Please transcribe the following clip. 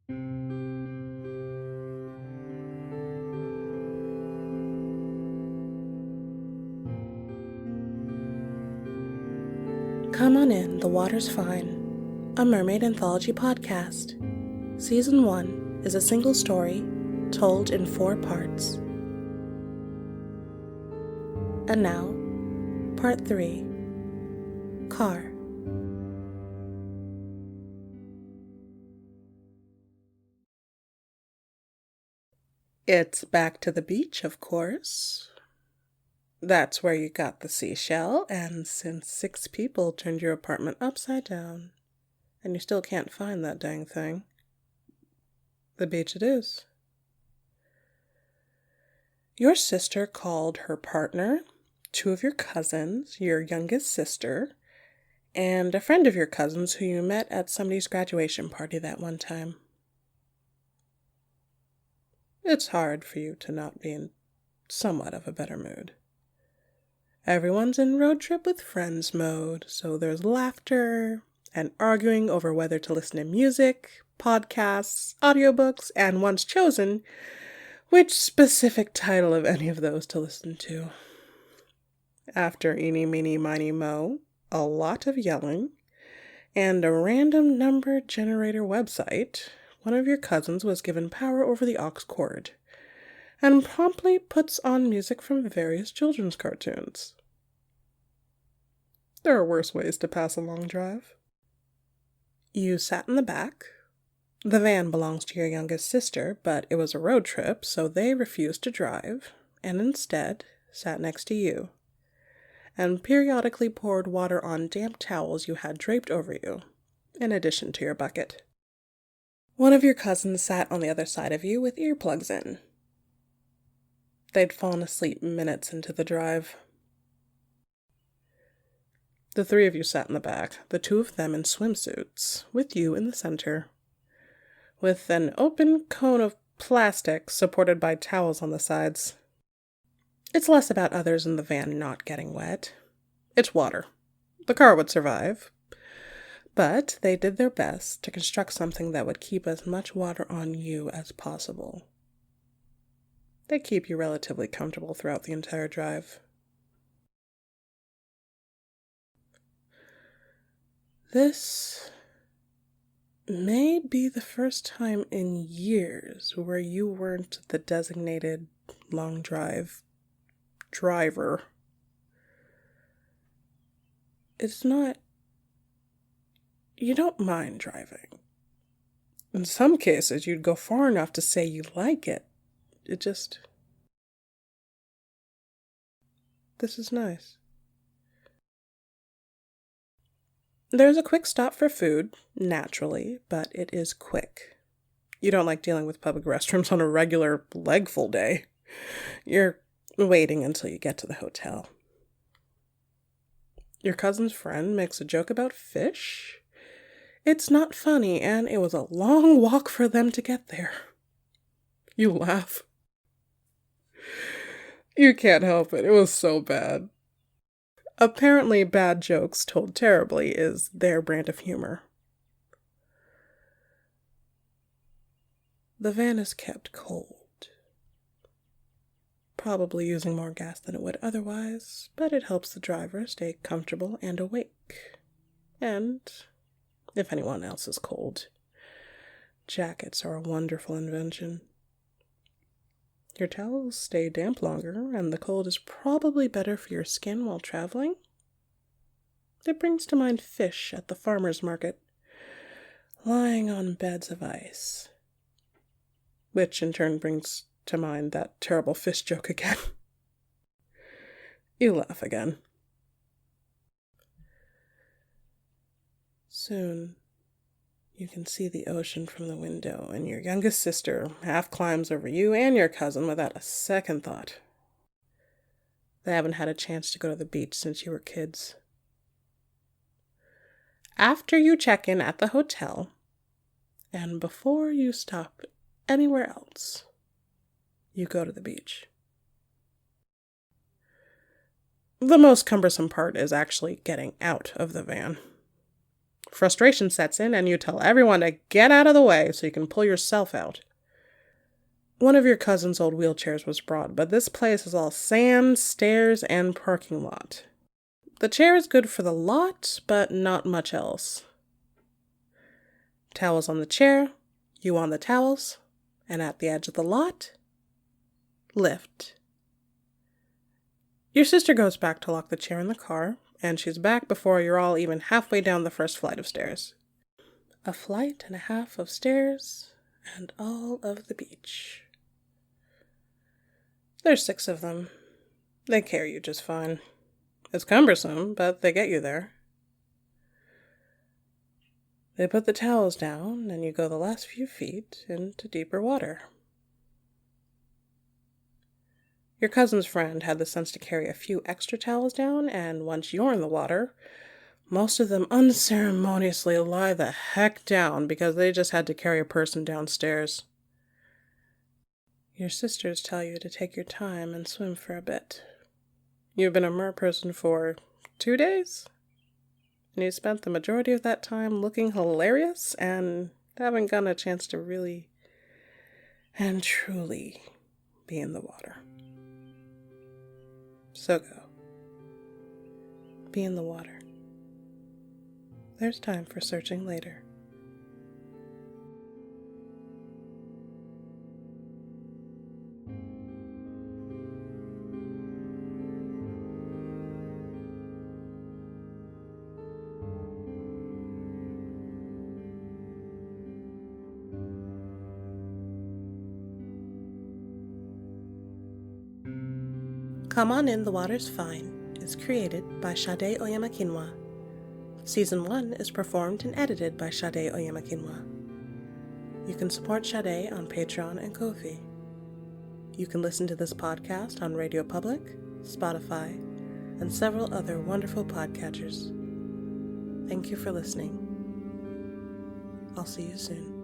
Come on in, the water's fine. A mermaid anthology podcast. Season 1 is a single story told in 4 parts. And now, Part 3, Car. It's back to the beach, of course. That's where you got the seashell, and since 6 people turned your apartment upside down, and you still can't find that dang thing, the beach it is. Your sister called her partner, 2 of your cousins, your youngest sister, and a friend of your cousin's who you met at somebody's graduation party that one time. It's hard for you to not be in somewhat of a better mood. Everyone's in road trip with friends mode, so there's laughter and arguing over whether to listen to music, podcasts, audiobooks, and once chosen, which specific title of any of those to listen to. After eeny, meeny, miny, moe, a lot of yelling, and a random number generator website, one of your cousins was given power over the aux cord, and promptly puts on music from various children's cartoons. There are worse ways to pass a long drive. You sat in the back. The van belongs to your youngest sister, but it was a road trip, so they refused to drive, and instead sat next to you, and periodically poured water on damp towels you had draped over you, in addition to your bucket. One of your cousins sat on the other side of you with earplugs in. They'd fallen asleep minutes into the drive. The 3 of you sat in the back, the 2 of them in swimsuits, with you in the center, with an open cone of plastic supported by towels on the sides. It's less about others in the van not getting wet. It's water. The car would survive. But they did their best to construct something that would keep as much water on you as possible. They keep you relatively comfortable throughout the entire drive. This may be the first time in years where you weren't the designated long drive driver. It's not... You don't mind driving. In some cases, you'd go far enough to say you like it. It just... This is nice. There's a quick stop for food, naturally, but it is quick. You don't like dealing with public restrooms on a regular leg-full day. You're waiting until you get to the hotel. Your cousin's friend makes a joke about fish. It's not funny, and it was a long walk for them to get there. You laugh. You can't help it. It was so bad. Apparently, bad jokes told terribly is their brand of humor. The van is kept cold. Probably using more gas than it would otherwise, but it helps the driver stay comfortable and awake. And, if anyone else is cold, jackets are a wonderful invention. Your towels stay damp longer, and the cold is probably better for your skin while traveling. It brings to mind fish at the farmer's market, lying on beds of ice. Which in turn brings to mind that terrible fish joke again. You laugh again. Soon, you can see the ocean from the window, and your youngest sister half climbs over you and your cousin without a second thought. They haven't had a chance to go to the beach since you were kids. After you check in at the hotel, and before you stop anywhere else, you go to the beach. The most cumbersome part is actually getting out of the van. Frustration sets in and you tell everyone to get out of the way so you can pull yourself out. One of your cousin's old wheelchairs was brought, but this place is all sand, stairs, and parking lot. The chair is good for the lot, but not much else. Towels on the chair, you on the towels, and at the edge of the lot, lift. Your sister goes back to lock the chair in the car, and she's back before you're all even halfway down the first flight of stairs. A flight and a half of stairs, and all of the beach. There's 6 of them. They carry you just fine. It's cumbersome, but they get you there. They put the towels down, and you go the last few feet into deeper water. Your cousin's friend had the sense to carry a few extra towels down, and once you're in the water, most of them unceremoniously lie the heck down because they just had to carry a person downstairs. Your sisters tell you to take your time and swim for a bit. You've been a merperson for 2 days? And you spent the majority of that time looking hilarious and haven't gotten a chance to really and truly be in the water. So go. Be in the water. There's time for searching later. Come On In, The Water's Fine is created by Shade Oyemakinwa. Season 1 is performed and edited by Shade Oyemakinwa. You can support Shade on Patreon and Ko-fi. You can listen to this podcast on Radio Public, Spotify, and several other wonderful podcatchers. Thank you for listening. I'll see you soon.